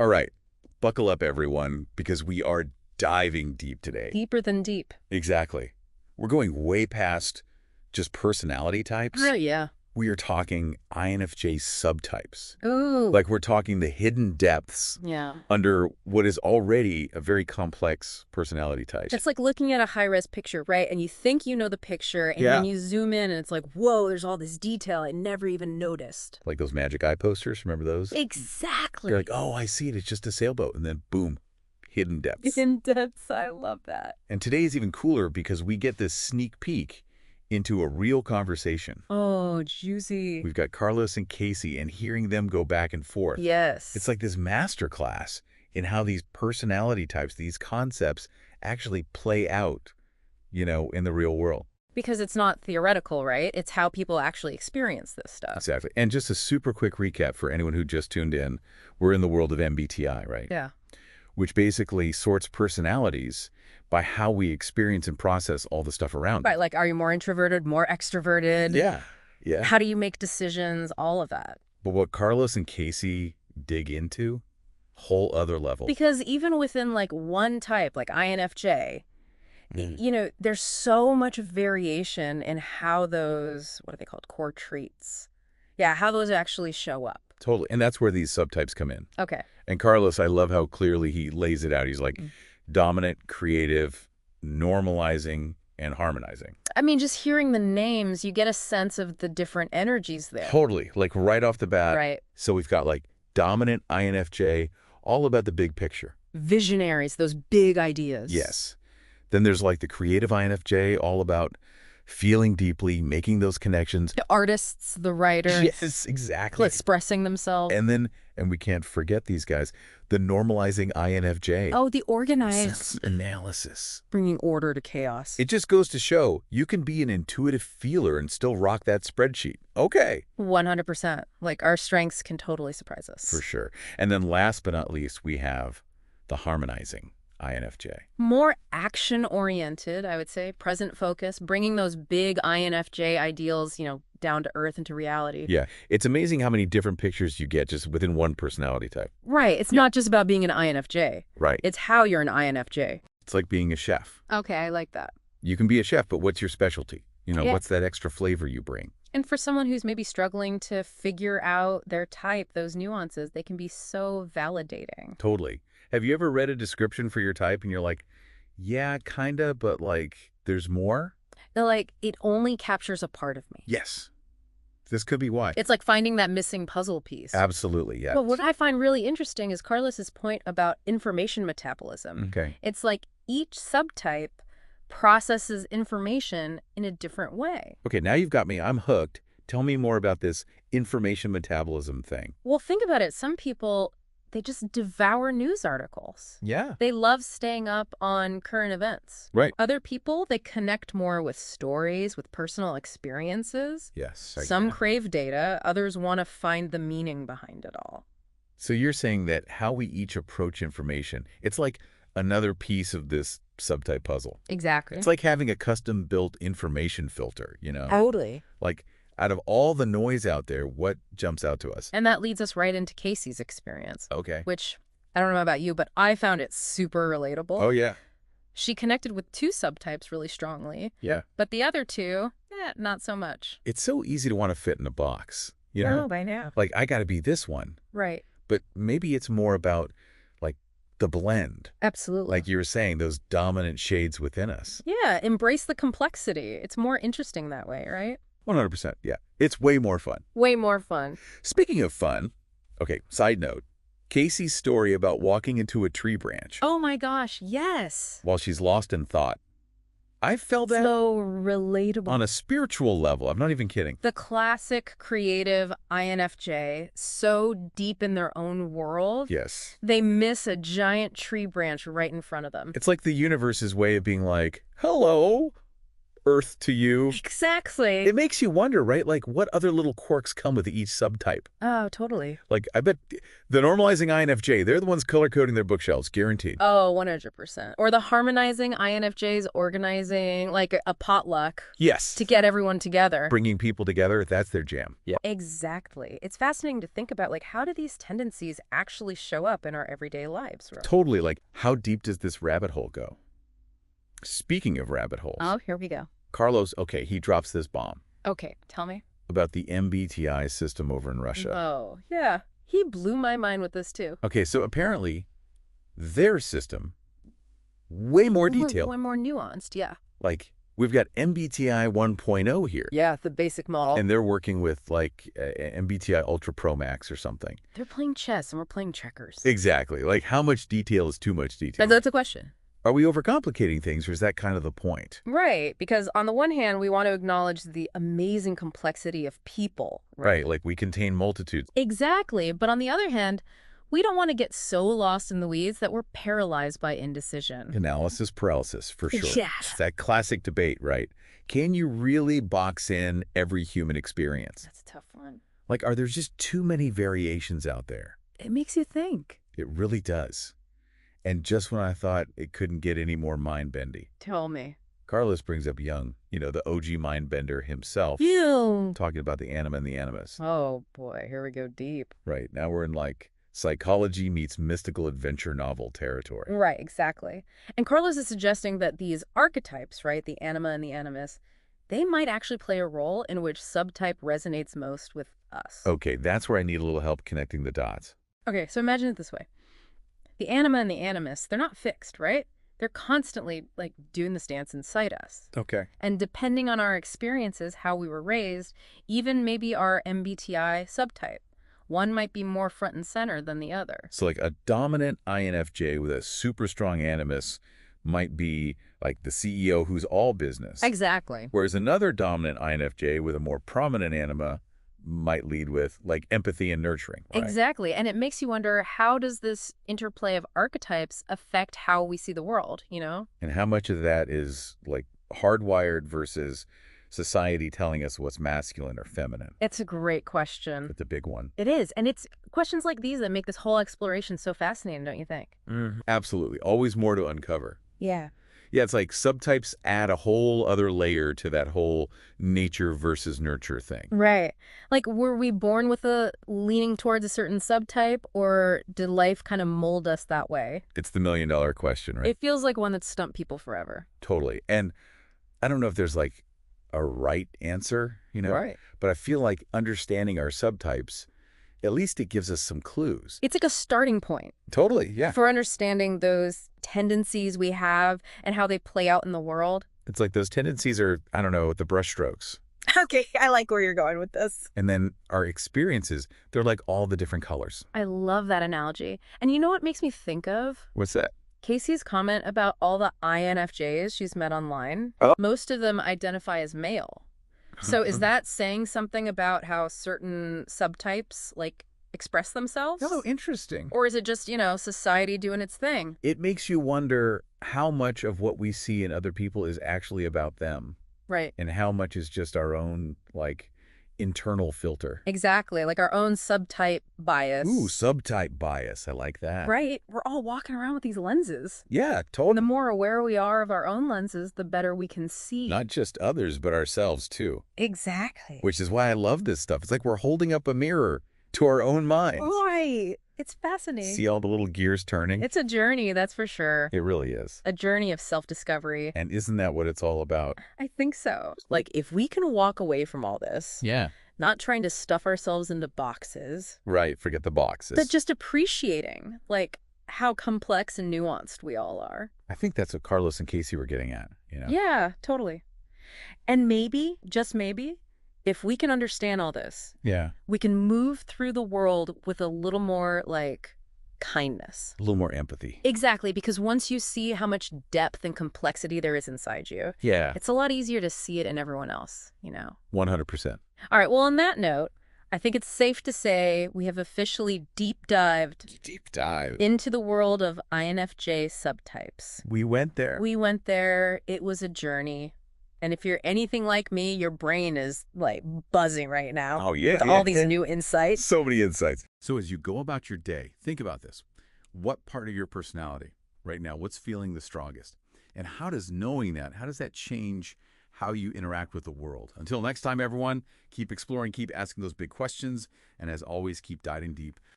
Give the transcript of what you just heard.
All right, buckle up, everyone, because we are diving deep today. Deeper than deep. Exactly. We're going way past just personality types. Oh, yeah. We are talking INFJ subtypes. Ooh. Like we're talking the hidden depths Yeah. under what is already a very complex personality type. It's like looking at a high-res picture, right? And you think you know the picture, and Yeah. then you zoom in, and it's like, whoa, there's all this detail I never even noticed. Like those Magic Eye posters, remember those? Exactly. You're like, oh, I see it, it's just a sailboat. And then boom, hidden depths. In depths, I love that. And today is even cooler because we get this sneak peek into a real conversation. Oh, juicy. We've got Carlos and Casey, and hearing them go back and forth. Yes. It's like this masterclass in how these personality types, these concepts, actually play out, in the real world. Because it's not theoretical, right? It's how people actually experience this stuff. Exactly. And just a super quick recap for anyone who just tuned in. We're in the world of MBTI, right? Yeah. Which basically sorts personalities by how we experience and process all the stuff around Right, us. like, are you more introverted, more extroverted? Yeah, yeah. How do you make decisions? All of that. But what Carlos and Casey dig into, whole other level. Because even within, like, one type, like INFJ, there's so much variation in how those, what are they called, core traits? Yeah, how those actually show up. Totally. And that's where these subtypes come in. Okay. And Carlos, I love how clearly he lays it out. He's like dominant, creative, normalizing, and harmonizing. I mean, just hearing the names, you get a sense of the different energies there. Totally. Like right off the bat. Right. So we've got like dominant INFJ, all about the big picture. Visionaries, those big ideas. Yes. Then there's like the creative INFJ, all about feeling deeply, making those connections. The artists, the writers. Yes, exactly. Expressing themselves. And we can't forget these guys, the normalizing INFJ. Oh, the organized. Sense analysis. Bringing order to chaos. It just goes to show you can be an intuitive feeler and still rock that spreadsheet. Okay. 100%. Like, our strengths can totally surprise us. For sure. And then last but not least, we have the harmonizing INFJ. More action-oriented, I would say, present focus, bringing those big INFJ ideals, down to earth into reality. Yeah. It's amazing how many different pictures you get just within one personality type. Right. It's not just about being an INFJ. Right. It's how you're an INFJ. It's like being a chef. Okay, I like that. You can be a chef, but what's your specialty? Yeah. What's that extra flavor you bring? And for someone who's maybe struggling to figure out their type, those nuances, they can be so validating. Totally. Have you ever read a description for your type and you're like, yeah, kinda, but like, there's more? They're like, it only captures a part of me. Yes. This could be why. It's like finding that missing puzzle piece. Absolutely, yeah. But what I find really interesting is Carlos's point about information metabolism. Okay. It's like each subtype processes information in a different way. Okay, now you've got me. I'm hooked. Tell me more about this information metabolism thing. Well, think about it. Some people, they just devour news articles. Yeah. They love staying up on current events. Right. Other people, they connect more with stories, with personal experiences. Yes. Some crave data. Others want to find the meaning behind it all. So you're saying that how we each approach information, it's like another piece of this subtype puzzle. Exactly. It's like having a custom-built information filter, Totally. Like, out of all the noise out there, what jumps out to us? And that leads us right into Casey's experience. Okay. Which, I don't know about you, but I found it super relatable. Oh, yeah. She connected with two subtypes really strongly. Yeah. But the other two, not so much. It's so easy to want to fit in a box, by now. Like, I got to be this one. Right. But maybe it's more about, like, the blend. Absolutely. Like you were saying, those dominant shades within us. Yeah, embrace the complexity. It's more interesting that way, right? 100%, yeah. It's way more fun. Way more fun. Speaking of fun, okay, side note, Casey's story about walking into a tree branch Oh my gosh, yes. while she's lost in thought. I felt that So relatable. on a spiritual level. I'm not even kidding. The classic creative INFJ, so deep in their own world, Yes. they miss a giant tree branch right in front of them. It's like the universe's way of being like, hello, Earth to you. Exactly. It makes you wonder, right? Like, what other little quirks come with each subtype? Oh, totally. Like, I bet the normalizing INFJ, they're the ones color-coding their bookshelves, guaranteed. Oh, 100%. Or the harmonizing INFJs organizing like a potluck Yes. to get everyone together. Bringing people together, that's their jam. Yeah. Exactly. It's fascinating to think about, like, how do these tendencies actually show up in our everyday lives? Right? Totally. Like, how deep does this rabbit hole go? Speaking of rabbit holes. Oh, here we go. Carlos, okay, he drops this bomb Okay, tell me. about the MBTI system over in Russia. Oh, yeah. He blew my mind with this, too. Okay, so apparently their system, way more detailed. Way more nuanced, yeah. Like, we've got MBTI 1.0 here. Yeah, the basic model. And they're working with, like, MBTI Ultra Pro Max or something. They're playing chess and we're playing checkers. Exactly. Like, how much detail is too much detail? That's a question. Are we overcomplicating things, or is that kind of the point? Right, because on the one hand, we want to acknowledge the amazing complexity of people. Right, like we contain multitudes. Exactly, but on the other hand, we don't want to get so lost in the weeds that we're paralyzed by indecision. Analysis paralysis, for sure. Yeah. It's that classic debate, right? Can you really box in every human experience? That's a tough one. Like, are there just too many variations out there? It makes you think. It really does. And just when I thought it couldn't get any more mind-bendy. Tell me. Carlos brings up Jung, the OG mind-bender himself, Ew. talking about the Anima and the Animus. Oh, boy, here we go deep. Right, now we're in, like, psychology meets mystical adventure novel territory. Right, exactly. And Carlos is suggesting that these archetypes, right, the Anima and the Animus, they might actually play a role in which subtype resonates most with us. Okay, that's where I need a little help connecting the dots. Okay, so imagine it this way. The Anima and the Animus, they're not fixed, right? They're constantly, like, doing this dance inside us. Okay. And depending on our experiences, how we were raised, even maybe our MBTI subtype, one might be more front and center than the other. So, like, a dominant INFJ with a super strong Animus might be, like, the CEO who's all business. Exactly. Whereas another dominant INFJ with a more prominent Anima might lead with, like, empathy and nurturing. Right? Exactly. And it makes you wonder, how does this interplay of archetypes affect how we see the world, And how much of that is, like, hardwired versus society telling us what's masculine or feminine? It's a great question. It's a big one. It is. And it's questions like these that make this whole exploration so fascinating, don't you think? Absolutely. Always more to uncover. Yeah. Yeah, it's like subtypes add a whole other layer to that whole nature versus nurture thing. Right. Like, were we born with a leaning towards a certain subtype, or did life kind of mold us that way? It's the million-dollar question, right? It feels like one that's stumped people forever. Totally. And I don't know if there's, like, a right answer, Right. But I feel like understanding our subtypes, at least it gives us some clues. It's like a starting point Totally, yeah. for understanding those tendencies we have and how they play out in the world. It's like those tendencies are, I don't know, the brushstrokes. Okay, I like where you're going with this. And then our experiences, they're like all the different colors. I love that analogy. And you know what makes me think of? What's that? Casey's comment about all the INFJs she's met online. Oh. Most of them identify as male. So is that saying something about how certain subtypes, like, express themselves? Oh, interesting. Or is it just, society doing its thing? It makes you wonder how much of what we see in other people is actually about them. Right. And how much is just our own, like, internal filter. Exactly. Like our own subtype bias. Ooh, subtype bias. I like that. Right. We're all walking around with these lenses. Yeah, And totally. the more aware we are of our own lenses, the better we can see. Not just others, but ourselves, too. Exactly. Which is why I love this stuff. It's like we're holding up a mirror to our own minds. Right. It's fascinating. See all the little gears turning? It's a journey, that's for sure. It really is. A journey of self-discovery. And isn't that what it's all about? I think so. Like, if we can walk away from all this, Yeah. not trying to stuff ourselves into boxes, Right, forget the boxes. but just appreciating, like, how complex and nuanced we all are. I think that's what Carlos and Casey were getting at, Yeah, totally. And maybe, just maybe, if we can understand all this, Yeah. we can move through the world with a little more, like, kindness. A little more empathy. Exactly, because once you see how much depth and complexity there is inside you, Yeah, it's a lot easier to see it in everyone else, 100%. All right, well, on that note, I think it's safe to say we have officially deep dived Deep dive. into the world of INFJ subtypes. We went there. We went there. It was a journey. And if you're anything like me, your brain is like buzzing right now Oh, yeah, with all these new insights. So many insights. So as you go about your day, think about this. What part of your personality right now, what's feeling the strongest? And how does knowing that, how does that change how you interact with the world? Until next time, everyone, keep exploring, keep asking those big questions, and as always, keep diving deep.